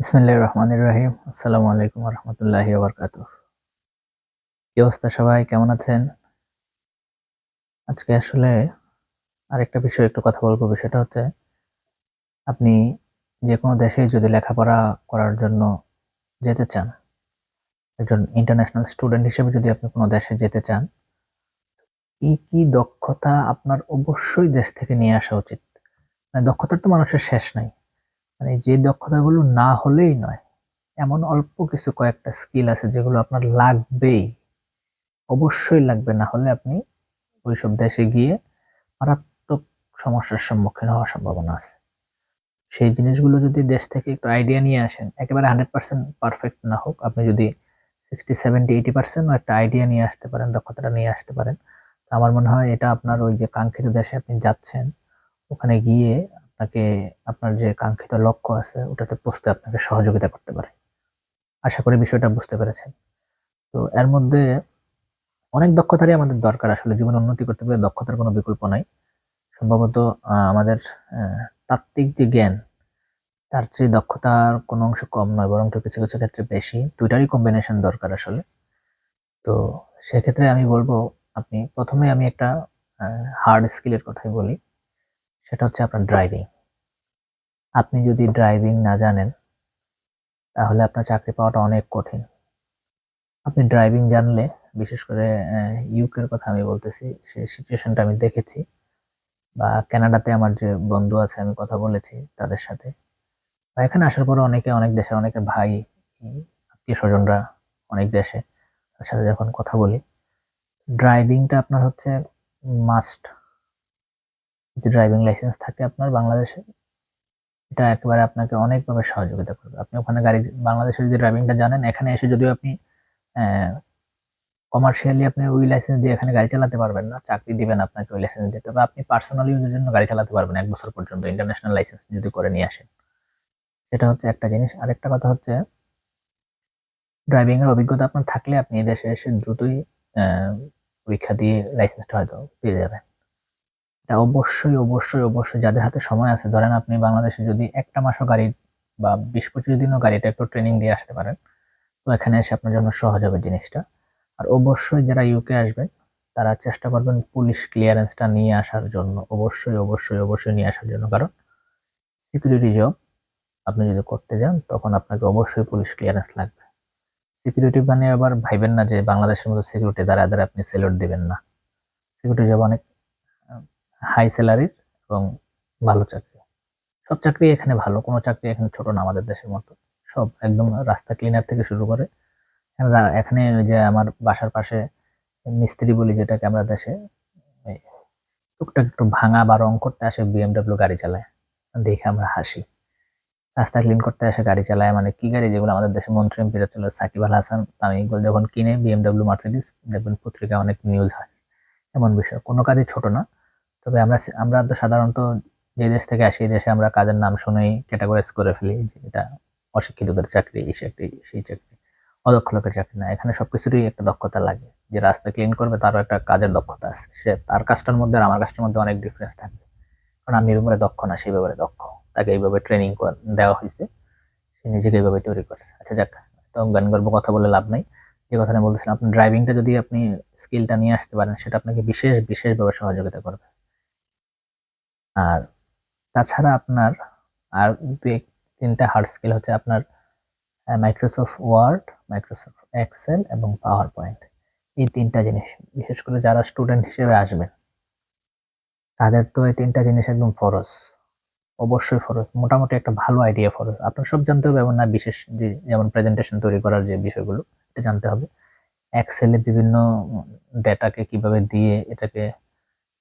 বিসমিল্লাহির রহমানির রহিম। আসসালামু আলাইকুম ওয়া রাহমাতুল্লাহি ওয়া বারাকাতুহু। কি অবস্থা সবাই? কেমন আছেন? আজকে আসলে আরেকটা বিষয়ে একটু কথা বলবো। বিষয়টা হচ্ছে আপনি যেকোনো দেশে যদি লেখাপড়া করার জন্য যেতে চান, একজন ইন্টারন্যাশনাল স্টুডেন্ট হিসেবে যদি আপনি কোনো দেশে যেতে চান, কি দক্ষতা আপনার অবশ্যই দেশ থেকে নিয়ে আসা উচিত? মানে দক্ষতার তো মানুষের শেষ নাই। মানে যে দক্ষতাগুলো না হলেই নয়, এমন অল্প কিছু কয়েকটা স্কিল আছে যেগুলো আপনার লাগবেই। অবশ্যই লাগবে, না হলে আপনি ওইসব দেশে গিয়ে মারাত্মক সমস্যার সম্মুখীন হওয়ার সম্ভাবনা আছে। সেই জিনিসগুলো যদি দেশ থেকে একটু আইডিয়া নিয়ে আসেন, একেবারে 100% পারফেক্ট না হোক, আপনি যদি 60, 70, 80% ও একটা আইডিয়া নিয়ে আসতে পারেন, দক্ষতাটা নিয়ে আসতে পারেন, তো আমার মনে হয় এটা আপনার ওই যে কাঙ্ক্ষিত দেশে আপনি যাচ্ছেন, ওখানে গিয়ে আপনাকে আপনার যে কাঙ্ক্ষিত লক্ষ্য আছে ওটাতে পৌঁছতে আপনাকে সহযোগিতা করতে পারে। আশা করি বিষয়টা বুঝতে পেরেছেন। তো এর মধ্যে অনেক দক্ষতারই আমাদের দরকার। আসলে জীবনে উন্নতি করতে গেলে দক্ষতার কোনো বিকল্প নাই। সম্ভবত আমাদের তাত্ত্বিক যে জ্ঞান, তার চেয়ে দক্ষতার কোনো অংশ কম নয়, বরং কিছু, কিছু ক্ষেত্রে বেশি। ২ টারই কম্বিনেশন দরকার আসলে। তো সেক্ষেত্রে আমি বলব, আপনি ১ম এ আমি একটা আ হার্ড স্কিল এর কথাই বলি। সেটা হচ্ছে আপনার ড্রাইভিং। আপনি যদি ড্রাইভিং না জানেন, তাহলে আপনার চাকরি পাওয়াটা অনেক কঠিন। আপনি ড্রাইভিং জানলে, বিশেষ করে ইউকের কথা আমি বলতেছি, সেই সিচুয়েশনটা আমি দেখেছি। বা কানাডাতে আমার যে বন্ধু আছে, আমি কথা বলেছি তাদের সাথে। বা এখানে আসার পরে অনেকে অনেক দেশের অনেকের ভাই, আত্মীয়-স্বজনরা অনেক দেশে, তার সাথে যখন কথা বলি, ড্রাইভিংটা আপনার হচ্ছে মাস্ট। যদি ড্রাইভিং লাইসেন্স থাকে আপনার বাংলাদেশে, এটা একেবারে আপনাকে অনেকভাবে সহযোগিতা করবে। আপনি ওখানে বাংলাদেশে যদি ড্রাইভিংটা জানেন, এখানে এসে যদিও আপনি অ্যা কমার্শিয়ালি আপনি ওই লাইসেন্স দিয়ে এখানে গাড়ি চালাতে পারবেন না। চাকরি দিবেন আপনাকে ওই লাইসেন্স দিয়ে। তবে আপনি পার্সোনাল ইউজের জন্য গাড়ি চালাতে পারবেন ১ বছর পর্যন্ত, ইন্টারন্যাশনাল লাইসেন্স যদি করে নিয়ে আসেন। সেটা হচ্ছে একটা জিনিস। আরেকটা কথা হচ্ছে, ড্রাইভিং এর অভিজ্ঞতা আপনার থাকলে আপনি এই দেশে এসে দ্রুতই অ্যা পরীক্ষা দিয়ে লাইসেন্সটা হয়তো পেয়ে যাবেন। এটা অবশ্যই, অবশ্যই, অবশ্যই যাদের হাতে সময় আছে, ধরেন আপনি বাংলাদেশে যদি ১ টা মাসও গাড়ি বা ২০-২৫ দিনও গাড়িটা একটু ট্রেনিং দিয়ে আসতে পারেন, তো এখানে এসে আপনার জন্য সহজ হবে জিনিসটা। আর অবশ্যই যারা ইউকে আসবেন, তারা চেষ্টা করবেন পুলিশ ক্লিয়ারেন্সটা নিয়ে আসার জন্য। অবশ্যই, অবশ্যই, অবশ্যই নিয়ে আসার জন্য। কারণ সিকিউরিটি জব আপনি যদি করতে যান, তখন আপনাকে অবশ্যই পুলিশ ক্লিয়ারেন্স লাগবে। সিকিউরিটি মানে আবার ভাইবেন না যে বাংলাদেশের মতো সিকিউরিটি দাঁড়ায়, দাঁড়ায় আপনি সেলুট দিবেন না। সিকিউরিটি জব অনেক আ হাই সেলারির এবং ভালো চাকরি। সব চাকরি এখানে ভালো। কোন চাকরি এখানে ছোট না আমাদের দেশের মতো। সব একদম রাস্তা ক্লিনার থেকে শুরু করে এখানে ওই যে আমার বাসার পাশে মিস্ত্রি বলি যেটাকে আমরা দেশে, এই টুকটাক একটু ভাঙা বা রং করতে আসে BMW গাড়ি চালায়। দেখে আমরা হাসি। রাস্তা ক্লিন করতে এসে গাড়ি চালায়, মানে কি গাড়ি যেগুলো আমাদের দেশে মন্ত্রী এমপিরা ছিল, সাকিব আল হাসান, তামিম ইকবাল যখন কিনে BMW, মার্সিডিজ, দেখবেন পত্রিকায় অনেক নিউজ হয়। এমন বিষয়। কোনো কাজই ছোট না। তবে আমরা তো সাধারণত যে দেশ থেকে আসি, এই দেশে আমরা কাজের নাম শুনেই ক্যাটেগরাইজ করে ফেলি যে এটা অশিক্ষিতদের চাকরি, এই চাকরি, সেই চাকরি। অদক্ষ লোকের চাকরি না। এখানে সবকিছুরই একটা দক্ষতা লাগে। যে রাস্তা ক্লিন করবে তারও একটা কাজের দক্ষতা আছে। তার কাজটার মধ্যে আর আমার কাজটার মধ্যে অনেক ডিফারেন্স থাকবে। কারণ আমি এই ব্যাপারে দক্ষ না, সেই ব্যাপারে দক্ষ। তাকে এইভাবে ট্রেনিং দেওয়া হইছে। সে নিজেকে এইভাবে তৈরি করছে। আচ্ছা যাক, তো জ্ঞান গর্ব কথা বলে লাভ নাই। যে কথাটা বলতেছিলাম, আপনার ড্রাইভিংটা যদি আপনি স্কিলটা নিয়ে আসতে পারেন, সেটা আপনাকে বিশেষভাবে সহযোগিতা করবে। আর তাছাড়া আপনার আর ২-৩ টা হার্ড স্কিল হচ্ছে আপনার মাইক্রোসফট ওয়ার্ড, মাইক্রোসফট এক্সেল এবং পাওয়ার পয়েন্ট। এই ৩ টা জিনিস। বিশেষ করে যারা স্টুডেন্ট হিসেবে আসবেন, তাদের তো এই ৩ টা জিনিস একদম ফরজ। অবশ্যই ফরজ। মোটামুটি একটা ভালো আইডিয়া ফরজ। আপনার সব জানতে হবে এমন না, বিশেষ যে যেমন প্রেজেন্টেশন তৈরি করার যে বিষয়গুলো, এটা জানতে হবে। এক্সেলে বিভিন্ন ডেটাকে কিভাবে দিয়ে এটাকে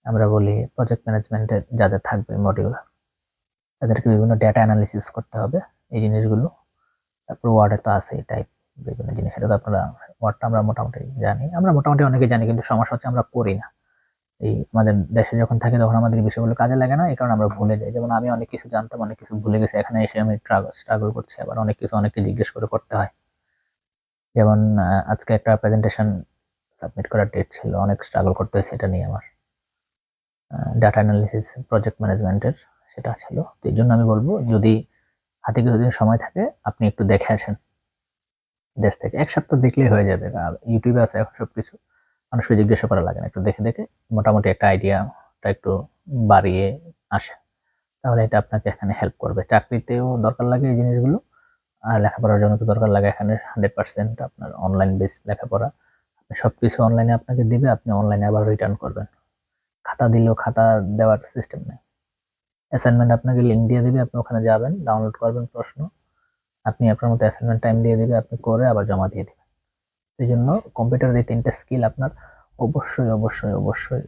আমরা বলি প্রজেক্ট ম্যানেজমেন্টের যাদের থাকবে মডিউল, তাদেরকে বিভিন্ন ডেটা অ্যানালিসিস করতে হবে, এই জিনিসগুলো। তারপর ওয়ার্ডে তো আছেই টাইপ বিভিন্ন জিনিস। এটা তো আপনারা, ওয়ার্ডটা আমরা মোটামুটি জানি। আমরা মোটামুটি অনেকে জানি, কিন্তু সমস্যা হচ্ছে আমরা করি না। এই আমাদের দেশে যখন থাকি তখন আমাদের এই বিষয়গুলো কাজে লাগে না। এই কারণে আমরা ভুলে যাই। যেমন আমি অনেক কিছু জানতাম, অনেক কিছু ভুলে গেছি। এখানে এসে আমি স্ট্রাগল করছি। আবার অনেক কিছু অনেককে জিজ্ঞেস করে করতে হয়। যেমন আজকে একটা প্রেজেন্টেশন সাবমিট করার ডেট ছিল। অনেক স্ট্রাগল করতে হয়েছে এটা নিয়ে আমার। ডাটা অ্যানালিসিস, প্রজেক্ট ম্যানেজমেন্টের সেটা ছিল। তো এইজন্য আমি বলব, যদি হাতে কিছুদিন সময় থাকে, আপনি একটু দেখে আসেন দেশ থেকে। ১ সপ্তাহ দেখলেই হয়ে যাবে। আর ইউটিউবে আছে এখন সবকিছু। মানুষকে জিজ্ঞাসা করা লাগে না। একটু দেখে, দেখে মোটামুটি একটা আইডিয়াটা একটু বাড়িয়ে আসে। তাহলে এটা আপনাকে এখানে হেল্প করবে। চাকরিতেও দরকার লাগে এই জিনিসগুলো। আর লেখাপড়ার জন্য তো দরকার লাগে এখানে 100% আপনার অনলাইন বেস লেখাপড়া। আপনি সবকিছু অনলাইনে আপনাকে দিবে, আপনি অনলাইনে আবার রিটার্ন করবেন। খাতা দিলেও খাতা দেওয়ার সিস্টেম নেই। অ্যাসাইনমেন্ট আপনাকে লিঙ্ক দিয়ে দিবে, আপনি ওখানে যাবেন, ডাউনলোড করবেন প্রশ্ন। আপনি আপনার মতো অ্যাসাইনমেন্ট টাইম দিয়ে দিবে, আপনি করে আবার জমা দিয়ে দিবেন। এই জন্য কম্পিউটারের এই ৩ টা স্কিল আপনার অবশ্যই, অবশ্যই, অবশ্যই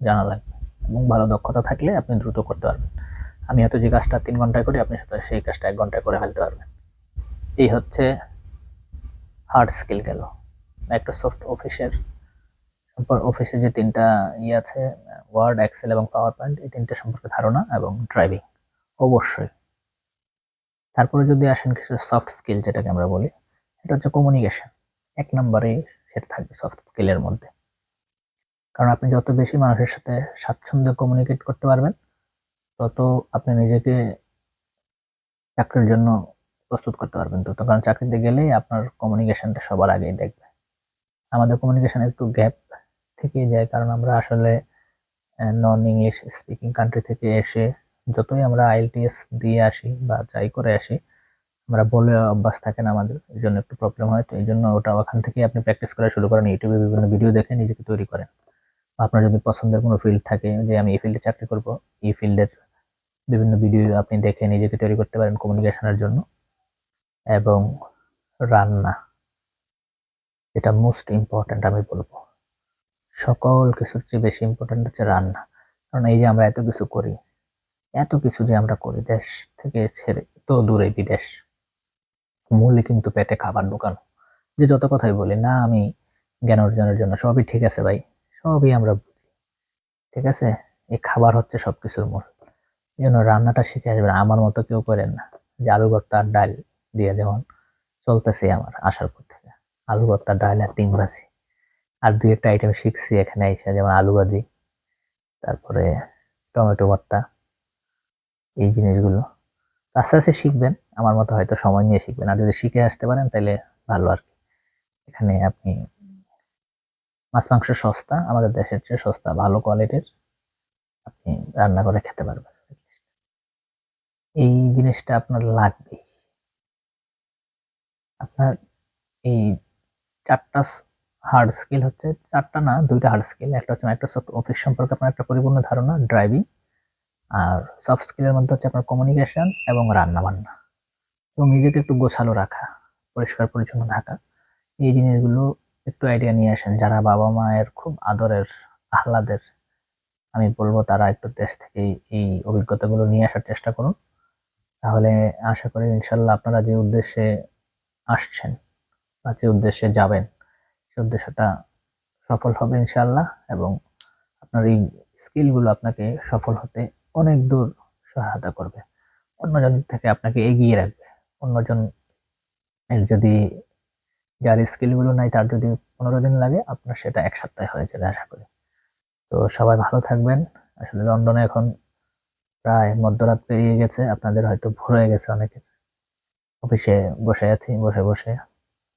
জানা লাগবে এবং ভালো দক্ষতা থাকলে আপনি দ্রুত করতে পারবেন। আমি হয়তো যে কাজটা ৩ ঘন্টায় করি, আপনি সাথে সেই কাজটা ১ ঘন্টায় করে ফেলতে পারবেন। এই হচ্ছে হার্ড স্কিল গেল। মাইক্রোসফট অফিসে যে ৩ টা আছে, ওয়ার্ড, এক্সেল এবং পাওয়ার পয়েন্ট, এই ৩ টা সম্পর্কে ধারণা এবং ড্রাইভিং অবশ্যই। তারপরে যদি আসেন কিছু সফট স্কিল যেটাকে আমরা বলি, এটা হচ্ছে কমিউনিকেশন। ১ নম্বরে সেটা থাকবে সফট স্কিলের মধ্যে। কারণ আপনি যত বেশি মানুষের সাথে স্বাচ্ছন্দ্যে কমিউনিকেট করতে পারবেন, তত আপনি নিজেকে চাকরির জন্য প্রস্তুত করতে পারবেন দ্রুত। কারণ চাকরিতে গেলেই আপনার কমিউনিকেশনটা সবার আগেই দেখবে। আমাদের কমিউনিকেশন একটু গ্যাপ থেকে যায়, কারণ আমরা আসলে নন ইংলিশ স্পিকিং কান্ট্রি থেকে এসে যতই আমরা আইএলটিএস দিয়ে আসি বা যাই করে আসি, আমরা বলে অভ্যাস থাকে না আমাদের, এই জন্য একটু প্রবলেম হয়। তো এই জন্য ওটা ওখান থেকে আপনি প্র্যাকটিস করা শুরু করেন, ইউটিউবে বিভিন্ন ভিডিও দেখে নিজেকে তৈরি করেন। আপনার যদি পছন্দের কোনো ফিল্ড থাকে যে আমি এই ফিল্ডে চাকরি করব, এই ফিল্ডের বিভিন্ন ভিডিও আপনি দেখে নিজেকে তৈরি করতে পারেন কমিউনিকেশনের জন্য। এবং রান্না, যেটা মোস্ট ইম্পর্ট্যান্ট আমি বলবো, সকল কিছুর চেয়ে বেশি ইম্পর্ট্যান্ট হচ্ছে রান্না। কারণ এই যে আমরা এত কিছু করি, এত কিছু যে আমরা করি, দেশ থেকে ছেড়ে তো দূরে বিদেশ, মূলে কিন্তু পেটে খাবার ঢোকানো। যে যত কথাই বলি না আমি জ্ঞান অর্জনের জন্য, সবই ঠিক আছে ভাই, সবই আমরা বুঝি, ঠিক আছে। এই খাবার হচ্ছে সবকিছুর মূল। এই জন্য রান্নাটা শিখে আসবেন। আমার মতো কেউ করেন না যে আলু ভর্তা আর ডাল দিয়ে, যেমন চলতেছে আমার আসার পর থেকে, আলু ভর্তা, ডাল আর ডিম ভাজি। আর ২-১টা আইটেম শিখছি এখানে এসে, যেমন আলু ভাজি, তারপরে টমেটো ভর্তা, এই জিনিসগুলো আস্তে আস্তে শিখবেন। আমার মতো হয়তো সময় নিয়ে শিখবেন, আর যদি শিখে আসতে পারেন তাহলে ভালো আর কি। এখানে আপনি মাছ মাংস সস্তা, আমাদের দেশের চেয়ে সস্তা, ভালো কোয়ালিটির আপনি রান্না করে খেতে পারবেন। এই জিনিসটা আপনার লাগবেই। আপনার এই ৪টা হার্ড স্কিল হচ্ছে, ৪টা না ২টা হার্ড স্কিল। একটা হচ্ছে মাইক্রোসফট অফিস সম্পর্কে আপনার একটা পরিপূর্ণ ধারণা, ড্রাইভিং। আর সফট স্কিলের মধ্যে হচ্ছে আপনার কমিউনিকেশন এবং রান্না বান্না এবং নিজেকে একটু গোছালো রাখা, পরিষ্কার পরিচ্ছন্ন থাকা। এই জিনিসগুলো একটু আইডিয়া নিয়ে আসেন। যারা বাবা মায়ের খুব আদরের, আহ্লাদের, আমি বলবো তারা একটু দেশ থেকে এই অভিজ্ঞতাগুলো নিয়ে আসার চেষ্টা করুন। তাহলে আশা করি ইনশাল্লাহ আপনারা যে উদ্দেশ্যে আসছেন বা যে উদ্দেশ্যে যাবেন, সেই উদ্দেশ্যটা সফল হবে ইনশাল্লাহ। এবং আপনার এই স্কিলগুলো আপনাকে সফল হতে অনেক দূর সহায়তা করবে, অন্যজন থেকে আপনাকে এগিয়ে রাখবে। অন্যজন এর যদি, যার স্কিলগুলো নাই, তার যদি ১৫ দিন লাগে, আপনার সেটা ১ সপ্তাহে হয়ে যাবে আশা করি। তো সবাই ভালো থাকবেন। আসলে লন্ডনে এখন প্রায় মধ্যরাত পেরিয়ে গেছে, আপনাদের হয়তো ভোর হয়ে গেছে অনেকের। অফিসে বসে আছি, বসে বসে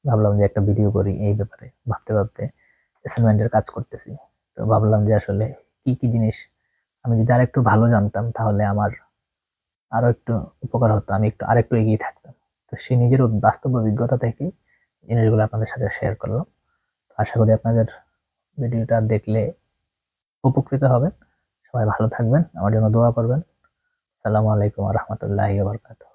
ভাবলাম যে একটা ভিডিও করি এই ব্যাপারে। ভাবতে ভাবতে অ্যাসাইনমেন্টের কাজ করতেছি, তো ভাবলাম যে আসলে কি কি জিনিস আমি যদি আরেকটু ভালো জানতাম, তাহলে আমার আরো একটু উপকার হতো, আমি একটু আরেকটু এগিয়ে থাকতাম। তো সেই নিজের বাস্তব অভিজ্ঞতা থেকে জিনিসগুলো আপনাদের সাথে শেয়ার করলাম। তো আশা করি আপনাদের ভিডিওটা দেখলে উপকৃত হবেন। সবাই ভালো থাকবেন, আমার জন্য দোয়া করবেন। আসসালামু আলাইকুম ওয়া রাহমাতুল্লাহি ওয়া বারাকাতুহু।